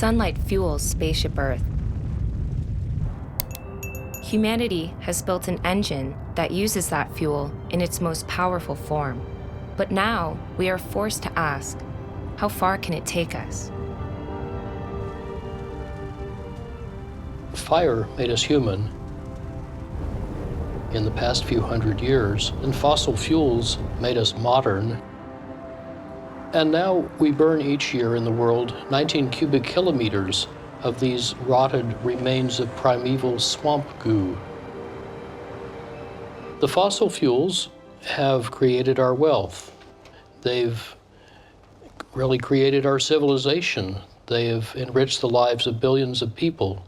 sunlight fuels Spaceship Earth. Humanity has built an engine that uses that fuel in its most powerful form. But now we are forced to ask, how far can it take us? Fire made us human in the past few hundred years, and fossil fuels made us modern. And now we burn each year in the world 19 cubic kilometers of these rotted remains of primeval swamp goo. The fossil fuels have created our wealth. They've really created our civilization. They have enriched the lives of billions of people.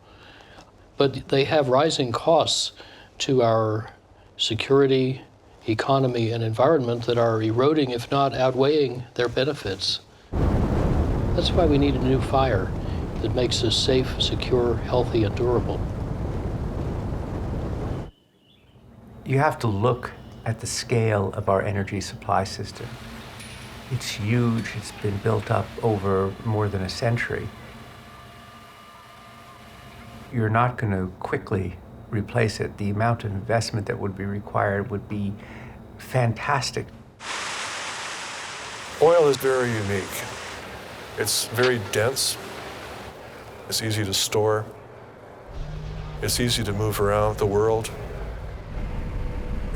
But they have rising costs to our security, economy, and environment that are eroding, if not outweighing, their benefits. That's why we need a new fire that makes us safe, secure, healthy, and durable. You have to look at the scale of our energy supply system. It's huge. It's been built up over more than a century. You're not going to quickly replace it. The amount of investment that would be required would be fantastic. Oil is very unique. It's very dense. It's easy to store. It's easy to move around the world.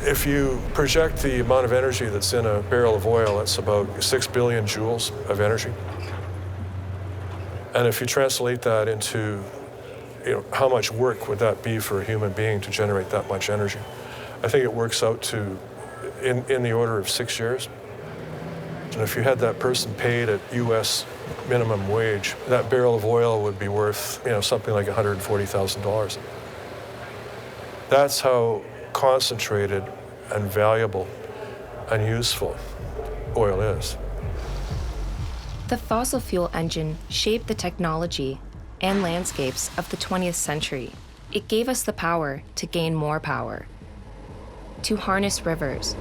If you project the amount of energy that's in a barrel of oil, it's about 6 billion joules of energy. And if you translate that into how much work would that be for a human being to generate that much energy? I think it works out to in the order of 6 years. And if you had that person paid at US minimum wage, that barrel of oil would be worth something like $140,000. That's how concentrated and valuable and useful oil is. The fossil fuel engine shaped the technology and landscapes of the 20th century. It gave us the power to gain more power, to harness rivers,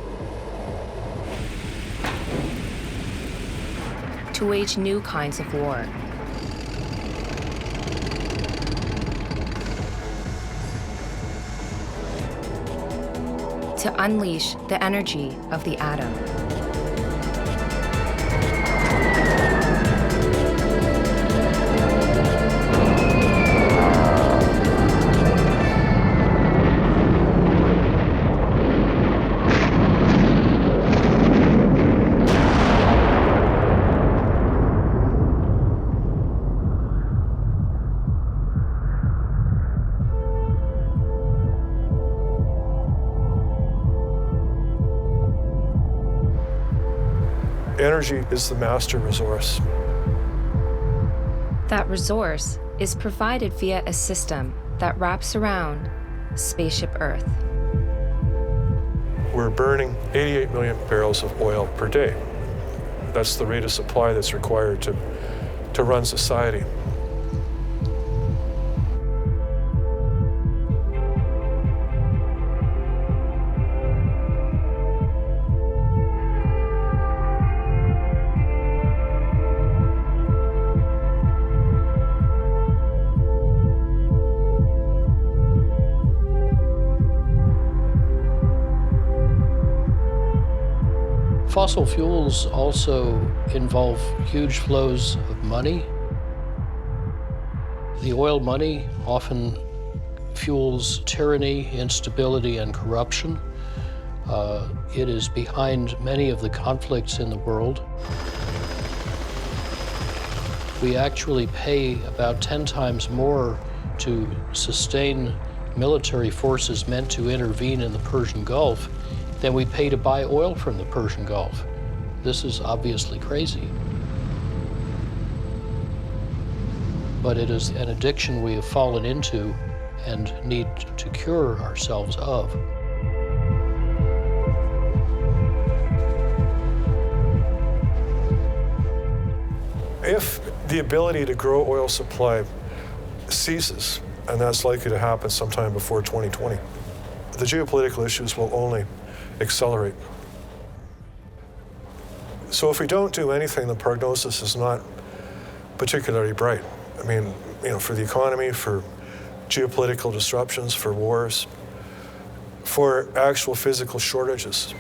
to wage new kinds of war, to unleash the energy of the atom. Energy is the master resource. That resource is provided via a system that wraps around Spaceship Earth. We're burning 88 million barrels of oil per day. That's the rate of supply that's required to run society. Fossil fuels also involve huge flows of money. The oil money often fuels tyranny, instability, and corruption. It is behind many of the conflicts in the world. We actually pay about 10 times more to sustain military forces meant to intervene in the Persian Gulf than we pay to buy oil from the Persian Gulf. This is obviously crazy. But it is an addiction we have fallen into and need to cure ourselves of. If the ability to grow oil supply ceases, and that's likely to happen sometime before 2020, the geopolitical issues will only accelerate. So if we don't do anything, the prognosis is not particularly bright. I mean, for the economy, for geopolitical disruptions, for wars, for actual physical shortages.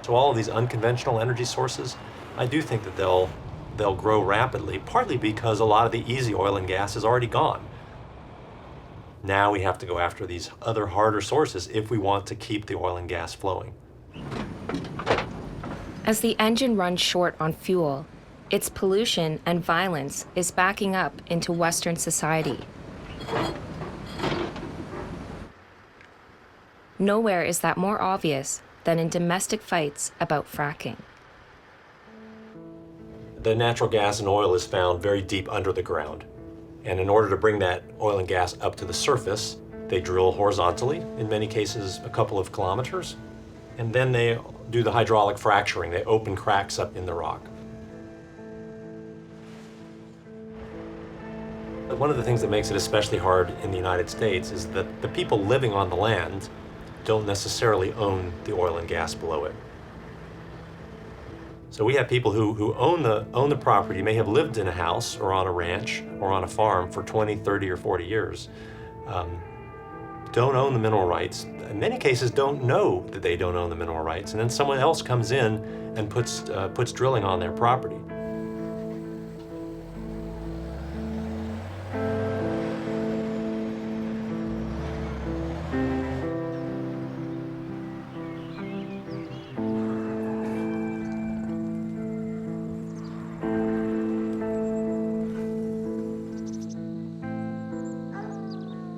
So all of these unconventional energy sources, I do think that they'll grow rapidly, partly because a lot of the easy oil and gas is already gone. Now we have to go after these other harder sources if we want to keep the oil and gas flowing. As the engine runs short on fuel, its pollution and violence is backing up into Western society. Nowhere is that more obvious than in domestic fights about fracking. The natural gas and oil is found very deep under the ground. And in order to bring that oil and gas up to the surface, they drill horizontally, in many cases a couple of kilometers, and then they do the hydraulic fracturing. They open cracks up in the rock. But one of the things that makes it especially hard in the United States is that the people living on the land don't necessarily own the oil and gas below it. So we have people who own the property, may have lived in a house or on a ranch or on a farm for 20, 30, or 40 years, don't own the mineral rights. In many cases don't know that they don't own the mineral rights, and then someone else comes in and puts drilling on their property.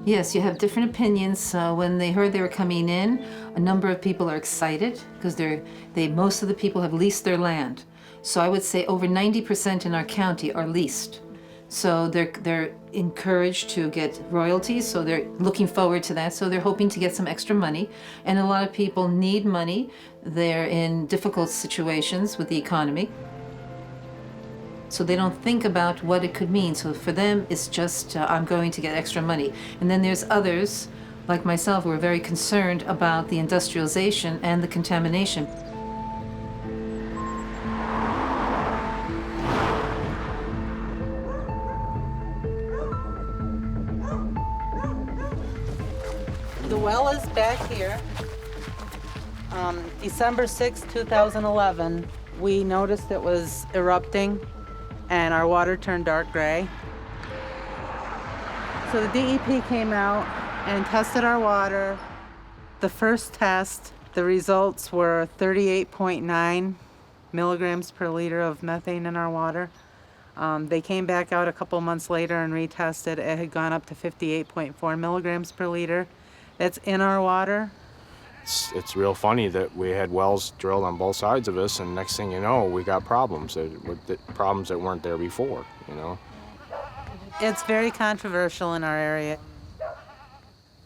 Yes, you have different opinions. When they heard they were coming in, a number of people are excited because most of the people have leased their land. So I would say over 90% in our county are leased. So they're encouraged to get royalties, so they're looking forward to that. So they're hoping to get some extra money. And a lot of people need money. They're in difficult situations with the economy. So they don't think about what it could mean. So for them, it's just, I'm going to get extra money. And then there's others, like myself, who are very concerned about the industrialization and the contamination. The well is back here. December 6, 2011, we noticed it was erupting and our water turned dark gray. So the DEP came out and tested our water. The first test, the results were 38.9 milligrams per liter of methane in our water. They came back out a couple months later and retested. It had gone up to 58.4 milligrams per liter. That's in our water. It's real funny that we had wells drilled on both sides of us, and next thing you know, we got problems that weren't there before, you know. It's very controversial in our area.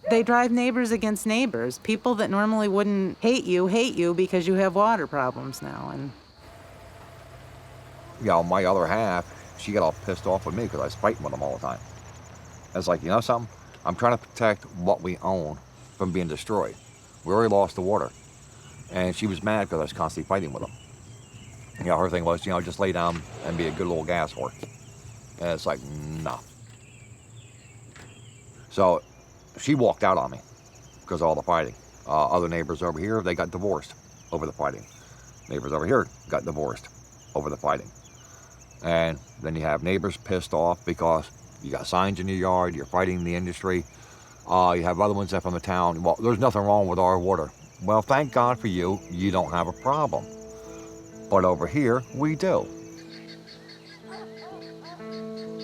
They drive neighbors against neighbors. People that normally wouldn't hate you because you have water problems now. And my other half, she got all pissed off with me because I was fighting with them all the time. I was like, you know something? I'm trying to protect what we own from being destroyed. We already lost the water. And she was mad because I was constantly fighting with them. Her thing was, just lay down and be a good little gas whore. And it's like, no. So she walked out on me because of all the fighting. Other neighbors over here, they got divorced over the fighting. Neighbors over here got divorced over the fighting. And then you have neighbors pissed off because you got signs in your yard, you're fighting the industry. You have other ones that from the town, well, there's nothing wrong with our water. Well, thank God for you, you don't have a problem. But over here, we do.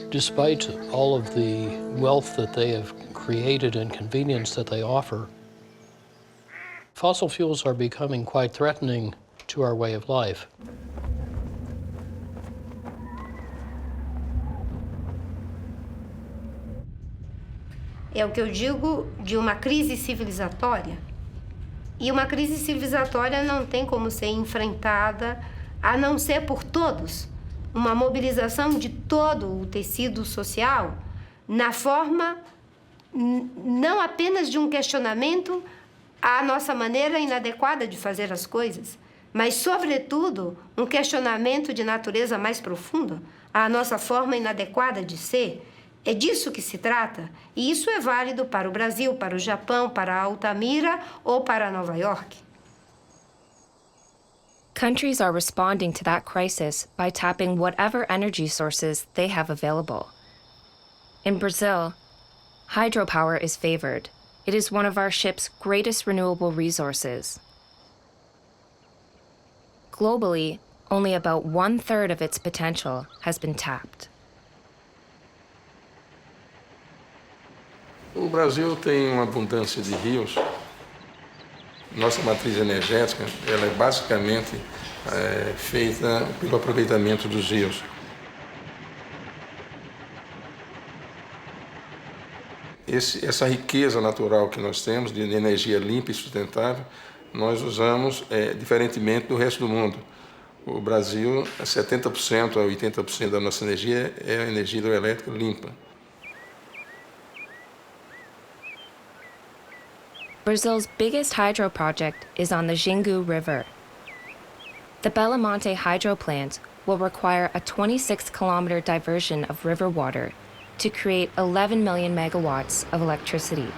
Despite all of the wealth that they have created and convenience that they offer, fossil fuels are becoming quite threatening to our way of life. É o que eu digo de uma crise civilizatória. E uma crise civilizatória não tem como ser enfrentada a não ser por todos. Uma mobilização de todo o tecido social na forma não apenas de um questionamento à nossa maneira inadequada de fazer as coisas, mas, sobretudo, um questionamento de natureza mais profunda, à nossa forma inadequada de ser. É disso que se trata, e isso é válido para o Brasil, para o Japão, para Altamira ou para Nova York. Countries are responding to that crisis by tapping whatever energy sources they have available. In Brazil, hydropower is favored. It is one of our ship's greatest renewable resources. Globally, only about 1/3 of its potential has been tapped. O Brasil tem uma abundância de rios. Nossa matriz energética ela é basicamente feita pelo aproveitamento dos rios. Essa riqueza natural que nós temos de energia limpa e sustentável, nós usamos diferentemente do resto do mundo. O Brasil, 70% a 80% da nossa energia é a energia hidroelétrica limpa. Brazil's biggest hydro project is on the Xingu River. The Belo Monte hydro plant will require a 26-kilometer diversion of river water to create 11 million megawatts of electricity.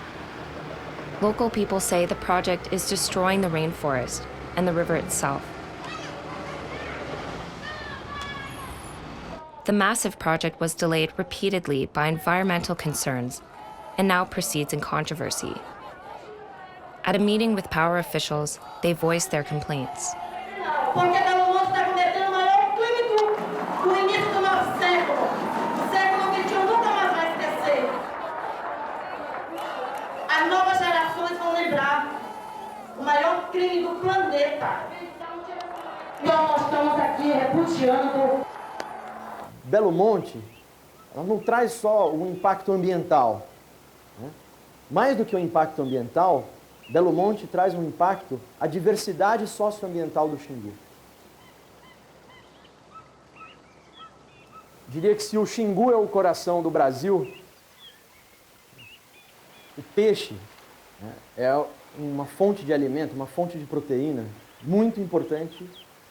Local people say the project is destroying the rainforest and the river itself. The massive project was delayed repeatedly by environmental concerns and now proceeds in controversy. At a meeting with power officials, they voiced their complaints. Porque Belo Monte está cometendo o maior crime do início do nosso século. O século XXI nunca mais vai esquecer. As novas gerações vão lembrar o maior crime do planeta. Então nós estamos aqui repudiando. Belo Monte, ela não traz só o impacto ambiental, né? Mais do que o impacto ambiental, Belo Monte traz um impacto à diversidade socioambiental do Xingu. Diria que se o Xingu é o coração do Brasil, o peixe, né, é uma fonte de alimento, uma fonte de proteína muito importante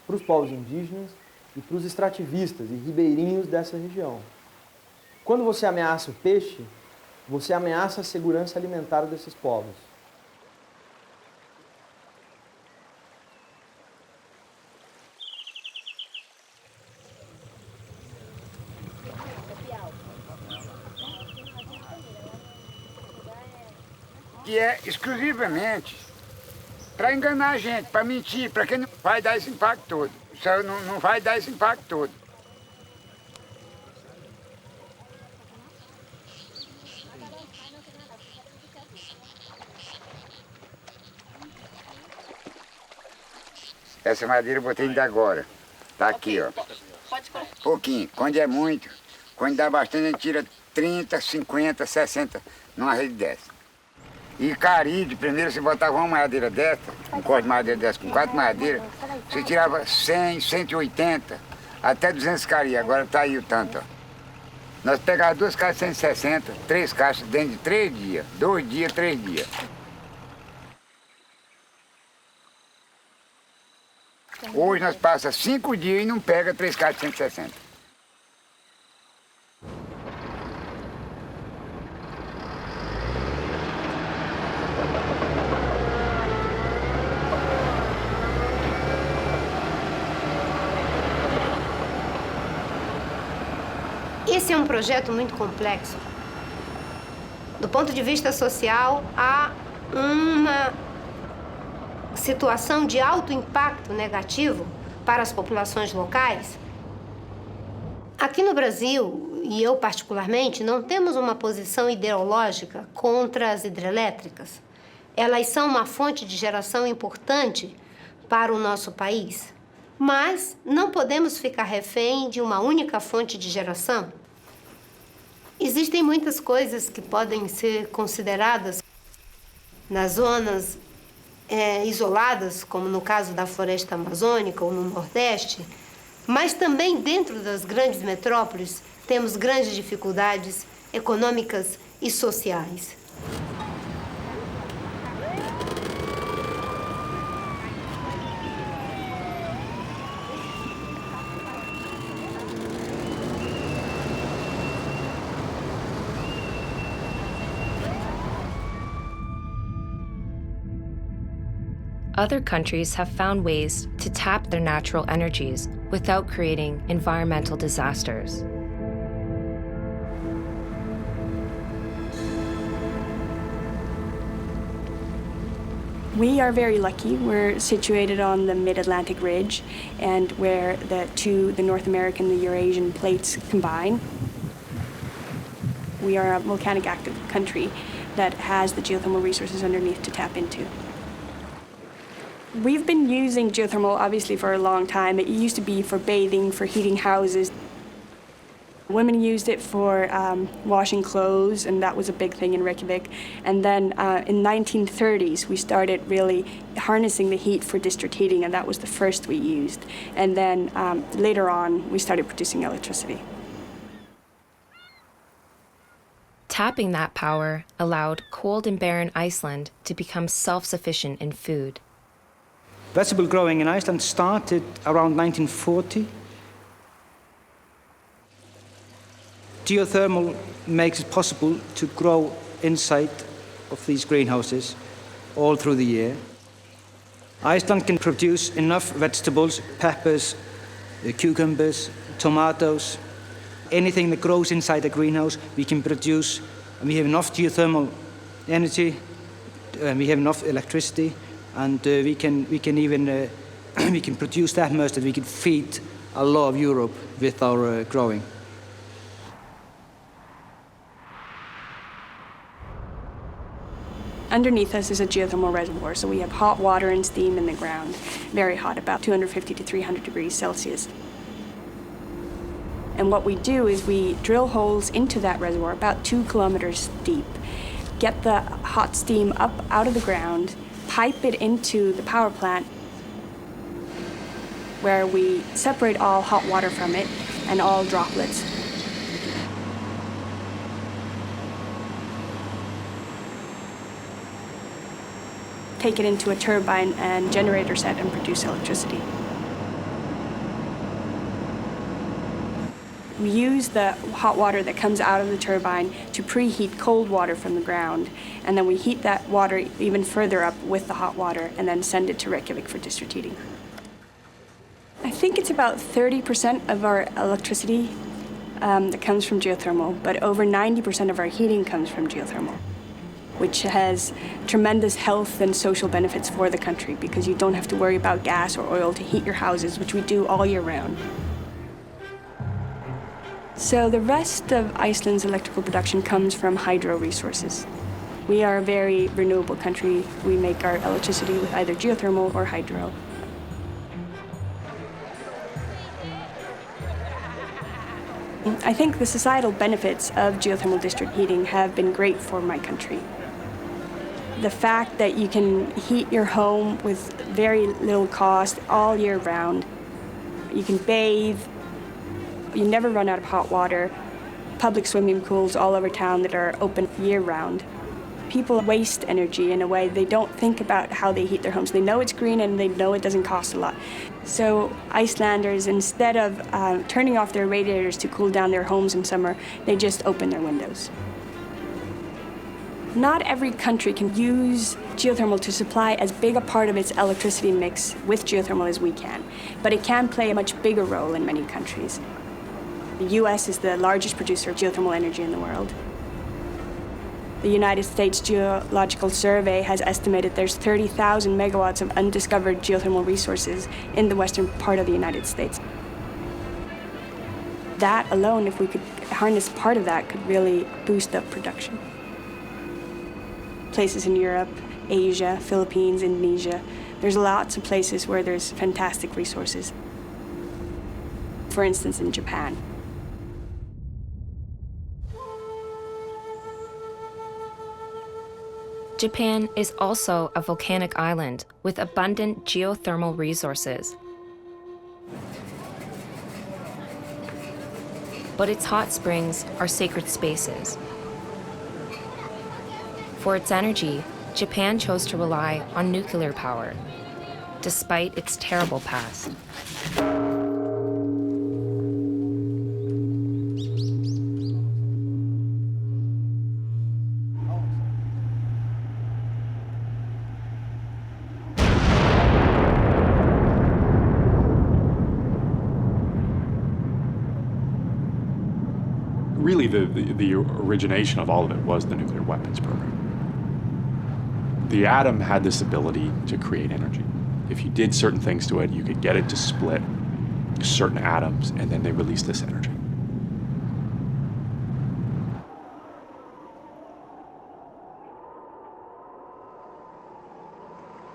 para os povos indígenas e para os extrativistas e ribeirinhos dessa região. Quando você ameaça o peixe, você ameaça a segurança alimentar desses povos. Que é exclusivamente para enganar a gente, para mentir, para quem não vai dar esse impacto todo. Isso não vai dar esse impacto todo. Essa madeira eu botei ainda agora. Tá aqui, ó. Pouquinho. Quando é muito, quando dá bastante, a gente tira 30, 50, 60 numa rede dessa. E caride, primeiro você botava uma madeira dessa, um corte de madeira dessa com 4 madeiras, você tirava 100, 180, até 200 carinhas. Agora tá aí o tanto, ó. Nós pegávamos 2 caixas de 160, 3 caixas dentro de 3 dias, 2 dias, 3 dias. Hoje nós passamos 5 dias e não pega 3 caixas de 160. Esse é um projeto muito complexo. Do ponto de vista social, há uma situação de alto impacto negativo para as populações locais. Aqui no Brasil, e eu particularmente, não temos uma posição ideológica contra as hidrelétricas. Elas são uma fonte de geração importante para o nosso país. Mas não podemos ficar refém de uma única fonte de geração. Existem muitas coisas que podem ser consideradas nas zonas isoladas, como no caso da floresta amazônica ou no Nordeste, mas também dentro das grandes metrópoles temos grandes dificuldades econômicas e sociais. Other countries have found ways to tap their natural energies without creating environmental disasters. We are very lucky. We're situated on the mid-Atlantic ridge, and where the North American and the Eurasian plates combine. We are a volcanic active country that has the geothermal resources underneath to tap into. We've been using geothermal obviously for a long time. It used to be for bathing, for heating houses. Women used it for washing clothes, and that was a big thing in Reykjavik. And then in 1930s, we started really harnessing the heat for district heating, and that was the first we used. And then later on, we started producing electricity. Tapping that power allowed cold and barren Iceland to become self-sufficient in food. Vegetable growing in Iceland started around 1940. Geothermal makes it possible to grow inside of these greenhouses all through the year. Iceland can produce enough vegetables, peppers, cucumbers, tomatoes, anything that grows inside a greenhouse we can produce, and we have enough geothermal energy, and we have enough electricity, and we can even we can produce that much that we can feed a lot of Europe with our growing. Underneath us is a geothermal reservoir, so we have hot water and steam in the ground, very hot, about 250 to 300 degrees Celsius. And what we do is we drill holes into that reservoir about 2 kilometers deep, get the hot steam up out of the ground, pipe it into the power plant, where we separate all hot water from it and all droplets. Take it into a turbine and generator set and produce electricity. We use the hot water that comes out of the turbine to preheat cold water from the ground, and then we heat that water even further up with the hot water and then send it to Reykjavik for district heating. I think it's about 30% of our electricity that comes from geothermal, but over 90% of our heating comes from geothermal, which has tremendous health and social benefits for the country because you don't have to worry about gas or oil to heat your houses, which we do all year round. So the rest of Iceland's electrical production comes from hydro resources. We are a very renewable country. We make our electricity with either geothermal or hydro. I think the societal benefits of geothermal district heating have been great for my country. The fact that you can heat your home with very little cost all year round. You can bathe. You never run out of hot water. Public swimming pools all over town that are open year-round. People waste energy in a way they don't think about how they heat their homes. They know it's green and they know it doesn't cost a lot. So Icelanders, instead of turning off their radiators to cool down their homes in summer, they just open their windows. Not every country can use geothermal to supply as big a part of its electricity mix with geothermal as we can, but it can play a much bigger role in many countries. The US is the largest producer of geothermal energy in the world. The United States Geological Survey has estimated there's 30,000 megawatts of undiscovered geothermal resources in the western part of the United States. That alone, if we could harness part of that, could really boost up production. Places in Europe, Asia, Philippines, Indonesia, there's lots of places where there's fantastic resources. For instance, in Japan. Japan is also a volcanic island with abundant geothermal resources. But its hot springs are sacred spaces. For its energy, Japan chose to rely on nuclear power, despite its terrible past. Really, the origination of all of it was the nuclear weapons program. The atom had this ability to create energy. If you did certain things to it, you could get it to split certain atoms, and then they released this energy.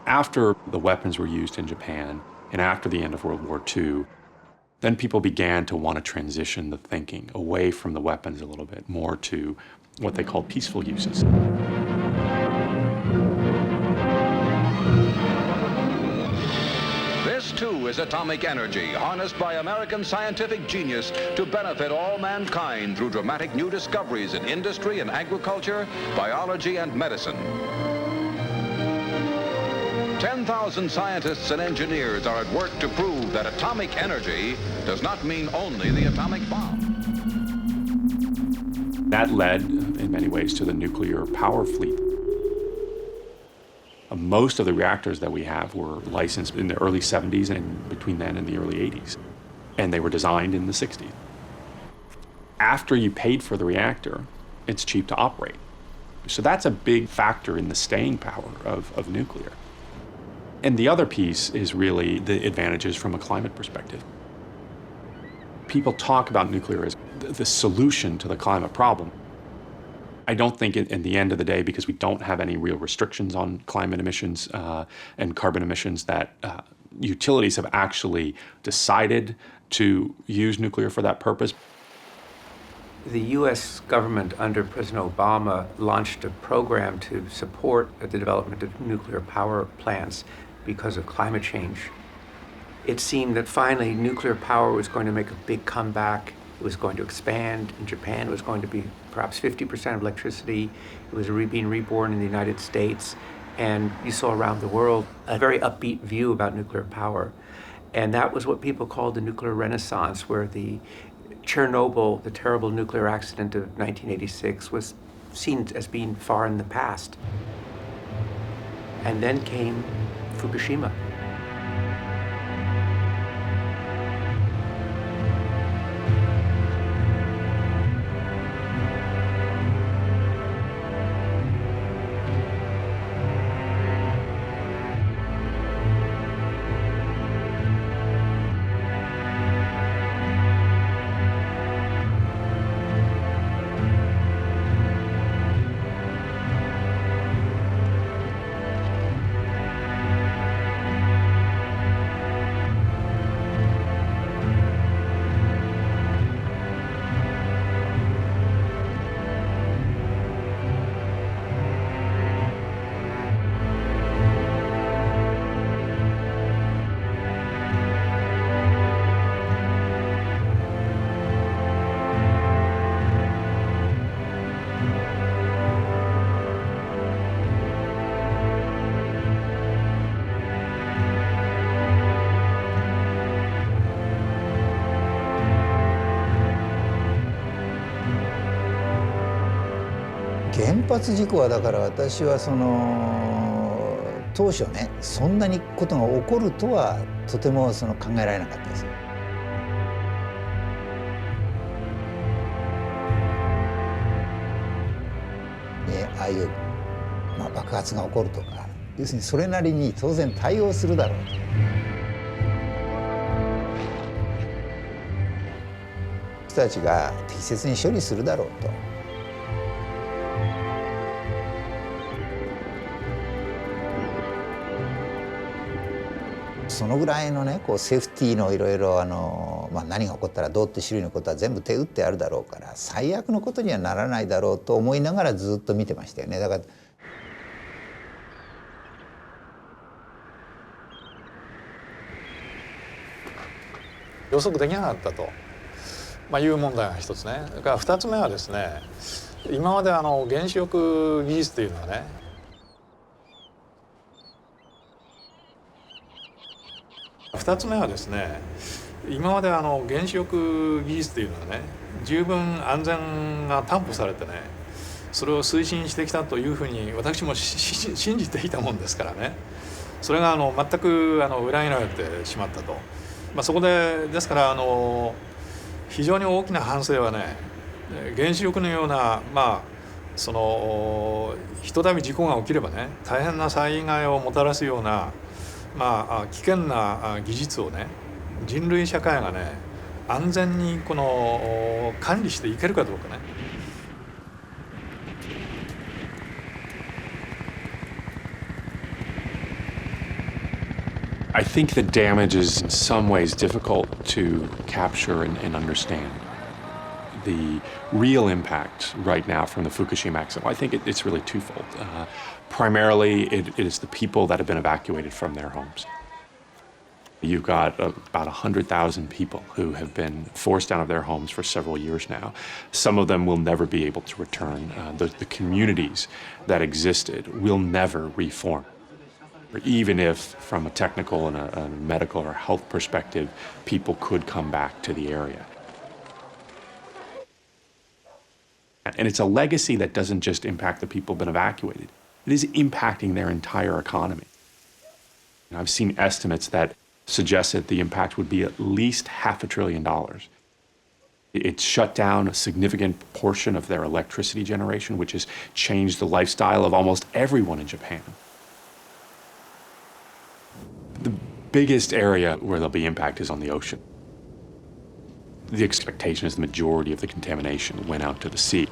After the weapons were used in Japan, and after the end of World War II, then people began to want to transition the thinking away from the weapons a little bit more to what they called peaceful uses. This too is atomic energy, harnessed by American scientific genius to benefit all mankind through dramatic new discoveries in industry and agriculture, biology and medicine. 10,000 scientists and engineers are at work to prove that atomic energy does not mean only the atomic bomb. That led, in many ways, to the nuclear power fleet. Most of the reactors that we have were licensed in the early 70s and between then and the early 80s. And they were designed in the 60s. After you paid for the reactor, it's cheap to operate. So that's a big factor in the staying power of nuclear. And the other piece is really the advantages from a climate perspective. People talk about nuclear as the solution to the climate problem. I don't think in the end of the day, because we don't have any real restrictions on climate emissions and carbon emissions, that utilities have actually decided to use nuclear for that purpose. The U.S. government under President Obama launched a program to support the development of nuclear power plants because of climate change. It seemed that finally nuclear power was going to make a big comeback. It was going to expand. In Japan, it was going to be perhaps 50% of electricity. It was being reborn in the United States. And you saw around the world a very upbeat view about nuclear power. And that was what people called the nuclear renaissance, where the Chernobyl, the terrible nuclear accident of 1986, was seen as being far in the past. And then came Fukushima.原発事故はだから私は当初ねそんなにことが起こるとはとても考えられなかったですよ。ああいう、爆発が起こるとか要するにそれなりに当然対応するだろうと。人たちが適切に処理するだろうと。そのぐらいのねセーフティーのいろいろ何が起こったらどうって種類のことは全部手打ってあるだろうから最悪のことにはならないだろうと思いながらずっと見てましたよね。だから予測できなかったと、いう問題が一つね。それから2つ目はですね、今まで原子力技術というのはね今まで原子力技術というのはね十分安全が担保されてねそれを推進してきたというふうに私も信じていたもんですからねそれが全く裏切られてしまったと、そこでですから非常に大きな反省はね原子力のような、そのひとたび事故が起きればね、大変な災害をもたらすような、危険な技術をね、人類社会がね、安全にこの管理していけるかどうかね。I think the damage is in some ways difficult to capture and understand. The real impact right now from the Fukushima accident, I think it's really twofold. Primarily, it is the people that have been evacuated from their homes. You've got about 100,000 people who have been forced out of their homes for several years now. Some of them will never be able to return. The communities that existed will never reform. Even if, from a technical and a medical or health perspective, people could come back to the area. And it's a legacy that doesn't just impact the people who've been evacuated. It is impacting their entire economy. And I've seen estimates that suggest that the impact would be at least $500 billion. It's shut down a significant portion of their electricity generation, which has changed the lifestyle of almost everyone in Japan. The biggest area where there'll be impact is on the ocean. The expectation is the majority of the contamination went out to the sea.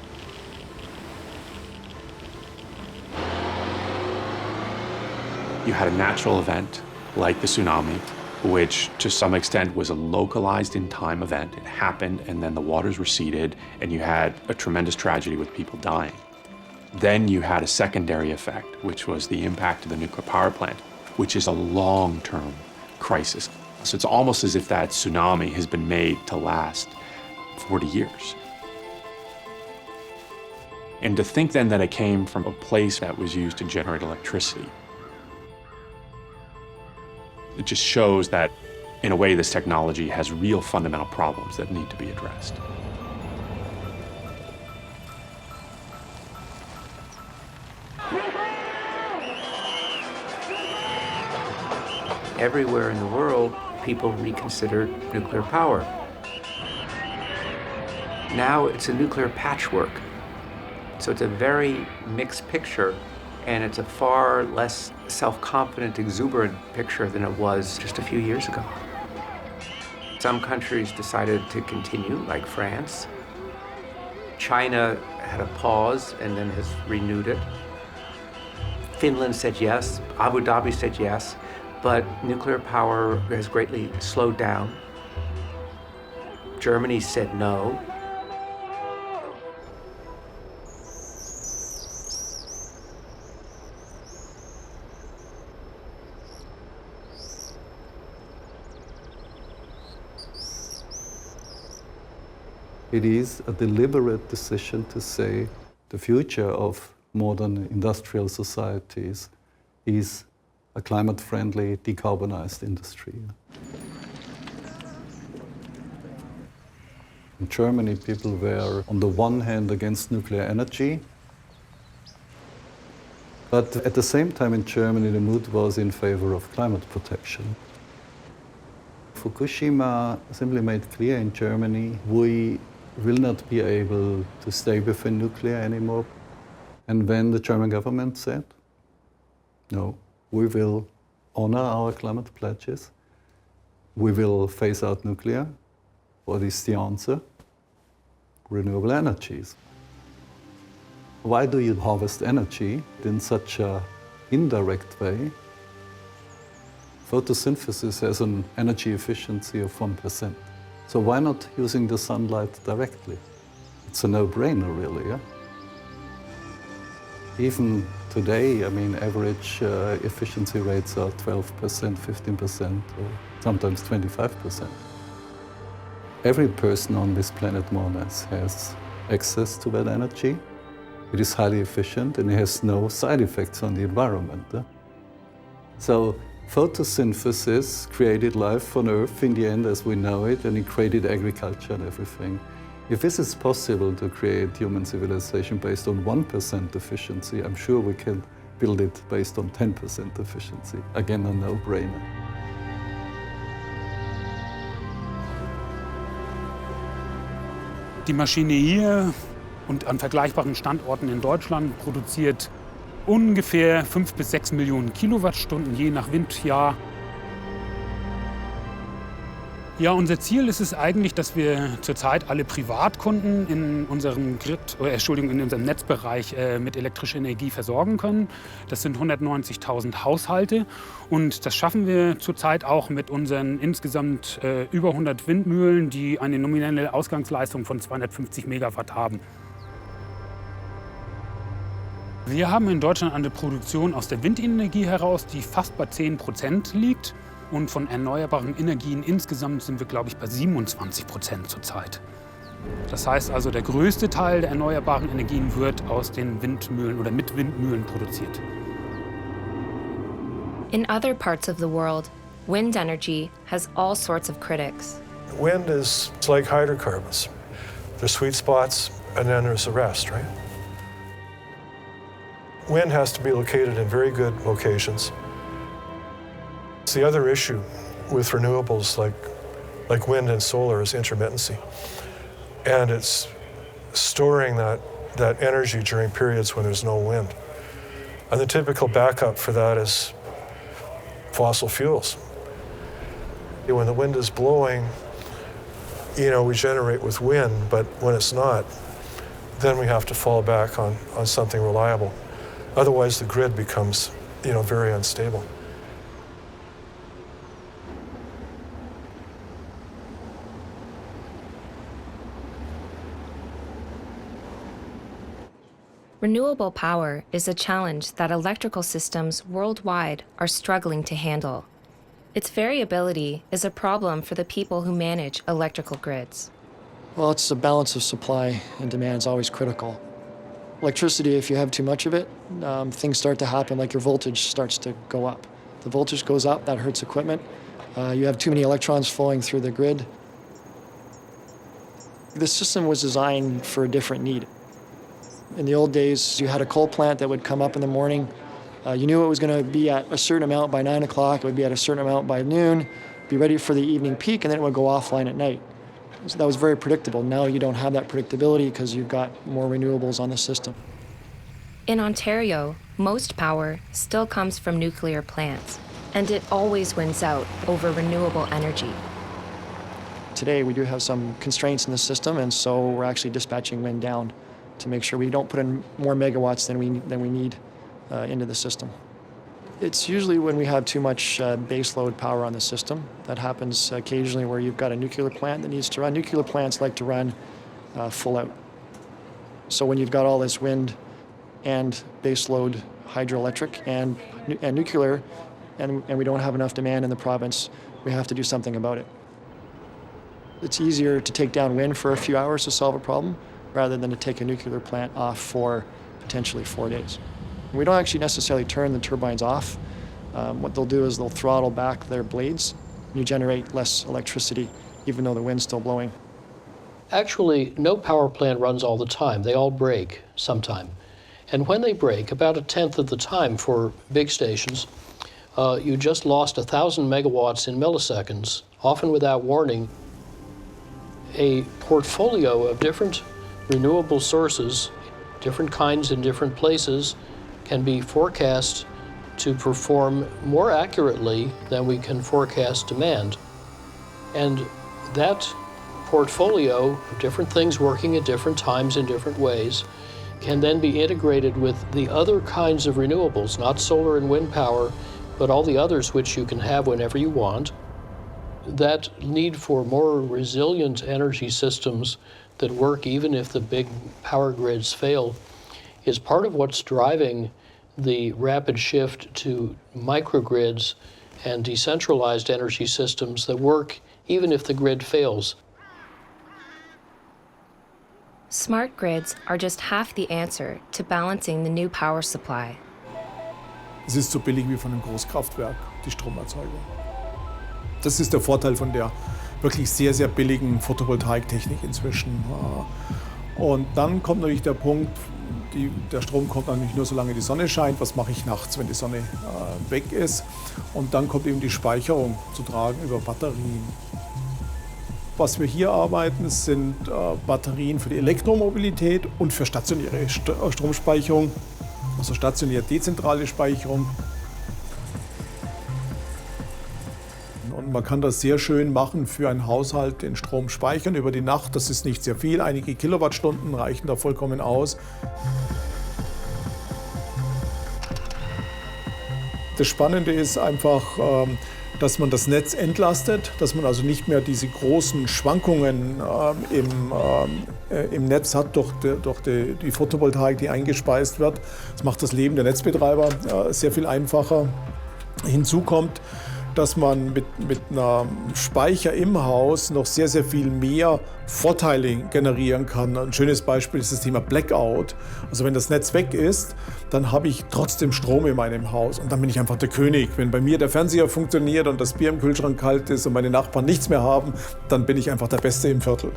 You had a natural event like the tsunami, which to some extent was a localized in time event. It happened and then the waters receded and you had a tremendous tragedy with people dying. Then you had a secondary effect, which was the impact of the nuclear power plant, which is a long-term crisis. So it's almost as if that tsunami has been made to last 40 years. And to think then that it came from a place that was used to generate electricity, it just shows that, in a way, this technology has real fundamental problems that need to be addressed. Everywhere in the world, people reconsidered nuclear power. Now it's a nuclear patchwork. So it's a very mixed picture, and it's a far less self-confident, exuberant picture than it was just a few years ago. Some countries decided to continue, like France. China had a pause and then has renewed it. Finland said yes, Abu Dhabi said yes. But nuclear power has greatly slowed down. Germany said no. It is a deliberate decision to say the future of modern industrial societies is a climate-friendly, decarbonized industry. In Germany, people were on the one hand against nuclear energy, but at the same time in Germany, the mood was in favor of climate protection. Fukushima simply made clear in Germany, we will not be able to stay within nuclear anymore. And when the German government said, no, we will honor our climate pledges, we will phase out nuclear, what is the answer? Renewable energies. Why do you harvest energy in such an indirect way? Photosynthesis has an energy efficiency of 1%. So why not using the sunlight directly? It's a no-brainer, really, yeah? Even today, I mean, average efficiency rates are 12%, 15%, or sometimes 25%. Every person on this planet, more or less, has access to that energy. It is highly efficient and it has no side effects on the environment. So photosynthesis created life on Earth in the end as we know it, and it created agriculture and everything. If this is possible to create human civilization based on 1% efficiency, I'm sure we can build it based on 10% efficiency. Again, a no-brainer. Die Maschine hier und an vergleichbaren Standorten in Deutschland produziert ungefähr 5 bis 6 Millionen Kilowattstunden, je nach Windjahr. Ja, unser Ziel ist es eigentlich, dass wir zurzeit alle Privatkunden in unserem in unserem Netzbereich mit elektrischer Energie versorgen können. Das sind 190.000 Haushalte und das schaffen wir zurzeit auch mit unseren insgesamt über 100 Windmühlen, die eine nominelle Ausgangsleistung von 250 Megawatt haben. Wir haben in Deutschland eine Produktion aus der Windenergie heraus, die fast bei 10% liegt. Und von erneuerbaren Energien insgesamt sind wir, glaube ich, bei 27% zurzeit. Das heißt also, der größte Teil der erneuerbaren Energien wird aus den Windmühlen oder mit Windmühlen produziert. In other parts of the world, wind energy has all sorts of critics. Wind is like hydrocarbons. There's sweet spots and then there's the rest, right? Wind has to be located in very good locations. The other issue with renewables like wind and solar is intermittency. And it's storing that energy during periods when there's no wind. And the typical backup for that is fossil fuels. When the wind is blowing, we generate with wind, but when it's not, then we have to fall back on something reliable. Otherwise, the grid becomes, very unstable. Renewable power is a challenge that electrical systems worldwide are struggling to handle. Its variability is a problem for the people who manage electrical grids. Well, it's the balance of supply and demand is always critical. Electricity, if you have too much of it, things start to happen like your voltage starts to go up. The voltage goes up, that hurts equipment. You have too many electrons flowing through the grid. The system was designed for a different need. In the old days, you had a coal plant that would come up in the morning. You knew it was going to be at a certain amount by 9 o'clock, it would be at a certain amount by noon, be ready for the evening peak, and then it would go offline at night. So that was very predictable. Now you don't have that predictability because you've got more renewables on the system. In Ontario, most power still comes from nuclear plants, and it always wins out over renewable energy. Today, we do have some constraints in the system, and so we're actually dispatching wind down to make sure we don't put in more megawatts than we need into the system. It's usually when we have too much base load power on the system. That happens occasionally where you've got a nuclear plant that needs to run. Nuclear plants like to run full out. So when you've got all this wind and base load hydroelectric and nuclear, and we don't have enough demand in the province, we have to do something about it. It's easier to take down wind for a few hours to solve a problem rather than to take a nuclear plant off for potentially 4 days. We don't actually necessarily turn the turbines off. What they'll do is they'll throttle back their blades, and you generate less electricity even though the wind's still blowing. Actually, no power plant runs all the time. They all break sometime. And when they break, about 1/10 of the time for big stations, you just lost 1,000 megawatts in milliseconds, often without warning. A portfolio of different renewable sources, different kinds in different places, can be forecast to perform more accurately than we can forecast demand. And that portfolio of different things working at different times in different ways can then be integrated with the other kinds of renewables, not solar and wind power, but all the others which you can have whenever you want. That need for more resilient energy systems that work even if the big power grids fail is part of what's driving the rapid shift to microgrids and decentralized energy systems that work even if the grid fails. Smart grids are just half the answer to balancing the new power supply. Es ist so billig wie von einem Großkraftwerk, die Stromerzeugung. Das ist der Vorteil von der wirklich sehr, sehr billigen Photovoltaiktechnik inzwischen. Und dann kommt natürlich der Punkt, der Strom kommt natürlich nur, solange die Sonne scheint. Was mache ich nachts, wenn die Sonne weg ist? Und dann kommt eben die Speicherung zu tragen über Batterien. Was wir hier arbeiten, sind Batterien für die Elektromobilität und für stationäre Stromspeicherung, also stationäre dezentrale Speicherung. Und man kann das sehr schön machen für einen Haushalt, den Strom speichern über die Nacht. Das ist nicht sehr viel, einige Kilowattstunden reichen da vollkommen aus. Das Spannende ist einfach, dass man das Netz entlastet, dass man also nicht mehr diese großen Schwankungen im Netz hat durch die Photovoltaik, die eingespeist wird. Das macht das Leben der Netzbetreiber sehr viel einfacher. Hinzu kommt, dass man mit einem Speicher im Haus noch sehr, sehr viel mehr Vorteile generieren kann. Ein schönes Beispiel ist das Thema Blackout. Also wenn das Netz weg ist, dann habe ich trotzdem Strom in meinem Haus und dann bin ich einfach der König. Wenn bei mir der Fernseher funktioniert und das Bier im Kühlschrank kalt ist und meine Nachbarn nichts mehr haben, dann bin ich einfach der Beste im Viertel.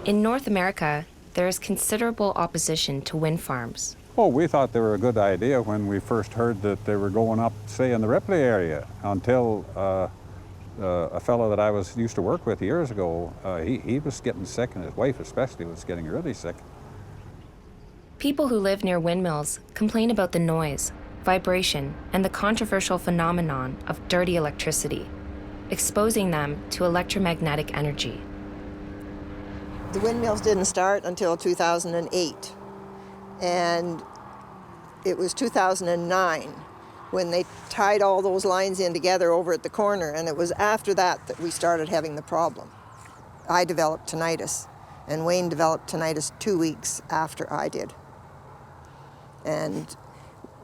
In North America, there is considerable opposition to wind farms. Oh, we thought they were a good idea when we first heard that they were going up, say, in the Ripley area, until a fellow that I used to work with years ago, he was getting sick, and his wife especially was getting really sick. People who live near windmills complain about the noise, vibration, and the controversial phenomenon of dirty electricity, exposing them to electromagnetic energy. The windmills didn't start until 2008, and it was 2009 when they tied all those lines in together over at the corner, and it was after that that we started having the problem. I developed tinnitus, and Wayne developed tinnitus 2 weeks after I did. And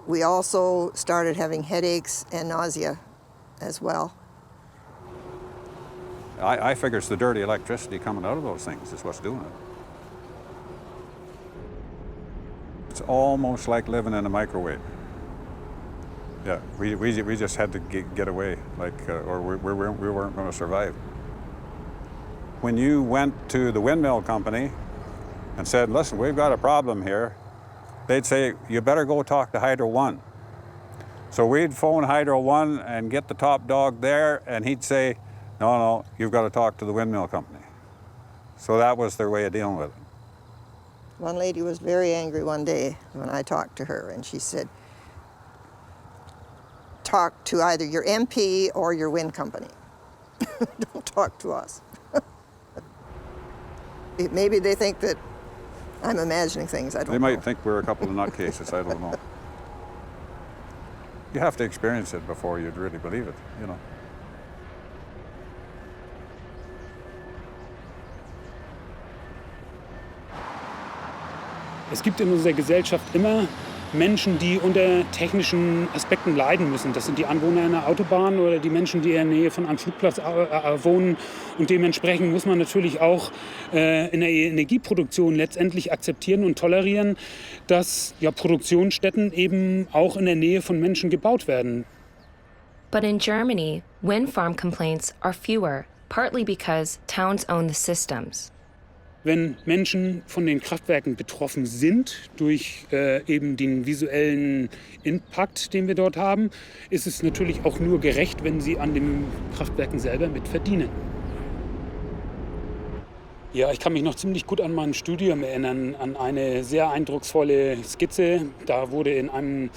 we also started having headaches and nausea as well. I figure it's the dirty electricity coming out of those things is what's doing it. It's almost like living in a microwave. Yeah, we just had to get away, or we weren't going to survive. When you went to the windmill company and said, listen, we've got a problem here, they'd say, you better go talk to Hydro One. So we'd phone Hydro One and get the top dog there, and he'd say, no, you've got to talk to the windmill company. So that was their way of dealing with it. One lady was very angry one day when I talked to her, and she said, talk to either your MP or your wind company. Don't talk to us. Maybe they think that I'm imagining things, I don't know. They might think we're a couple of nutcases, I don't know. You have to experience it before you'd really believe it, you know. Es gibt in unserer Gesellschaft immer Menschen, die unter technischen Aspekten leiden müssen. Das sind die Anwohner einer Autobahn oder die Menschen, die in der Nähe von einem Flugplatz wohnen. Und dementsprechend muss man natürlich auch in der Energieproduktion letztendlich akzeptieren und tolerieren, dass Produktionsstätten eben auch in der Nähe von Menschen gebaut werden. But in Germany, wind farm complaints are fewer, partly because towns own the systems. Wenn Menschen von den Kraftwerken betroffen sind, durch eben den visuellen Impact, den wir dort haben, ist es natürlich auch nur gerecht, wenn sie an den Kraftwerken selber mit verdienen. Ja, ich kann mich noch ziemlich gut an mein Studium erinnern, an eine sehr eindrucksvolle Skizze. Da wurde in einem,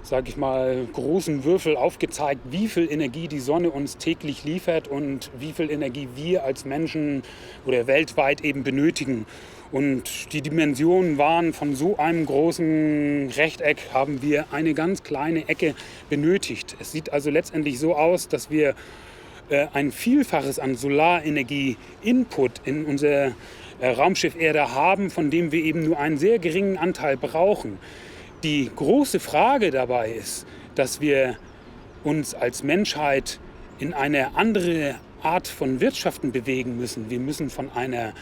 sage ich mal, großen Würfel aufgezeigt, wie viel Energie die Sonne uns täglich liefert und wie viel Energie wir als Menschen oder weltweit eben benötigen. Und die Dimensionen waren, von so einem großen Rechteck haben wir eine ganz kleine Ecke benötigt. Es sieht also letztendlich so aus, dass wir ein Vielfaches an Solarenergie-Input in unser Raumschiff Erde haben, von dem wir eben nur einen sehr geringen Anteil brauchen. Die große Frage dabei ist, dass wir uns als Menschheit in eine andere Art von Wirtschaften bewegen müssen. Wir müssen von einer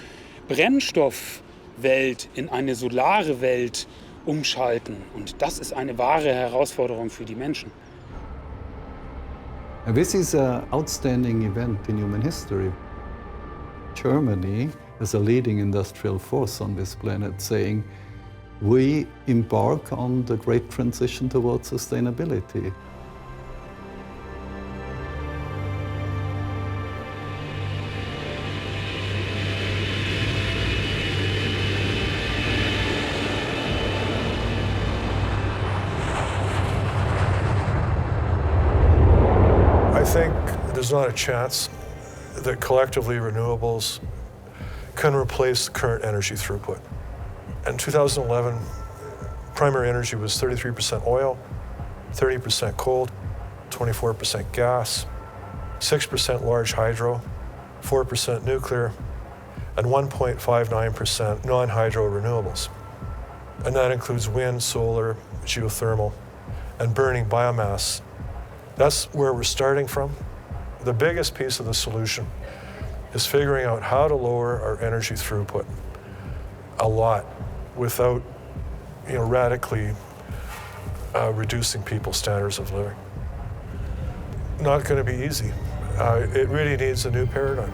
Brennstoffwelt in eine solare Welt umschalten. Und das ist eine wahre Herausforderung für die Menschen. This is an outstanding event in human history. Germany is a leading industrial force on this planet saying we embark on the great transition towards sustainability. I think there's not a chance that collectively renewables can replace the current energy throughput. In 2011, primary energy was 33% oil, 30% coal, 24% gas, 6% large hydro, 4% nuclear, and 1.59% non-hydro renewables. And that includes wind, solar, geothermal, and burning biomass. That's where we're starting from. The biggest piece of the solution is figuring out how to lower our energy throughput a lot without, radically reducing people's standards of living. Not going to be easy. It really needs a new paradigm.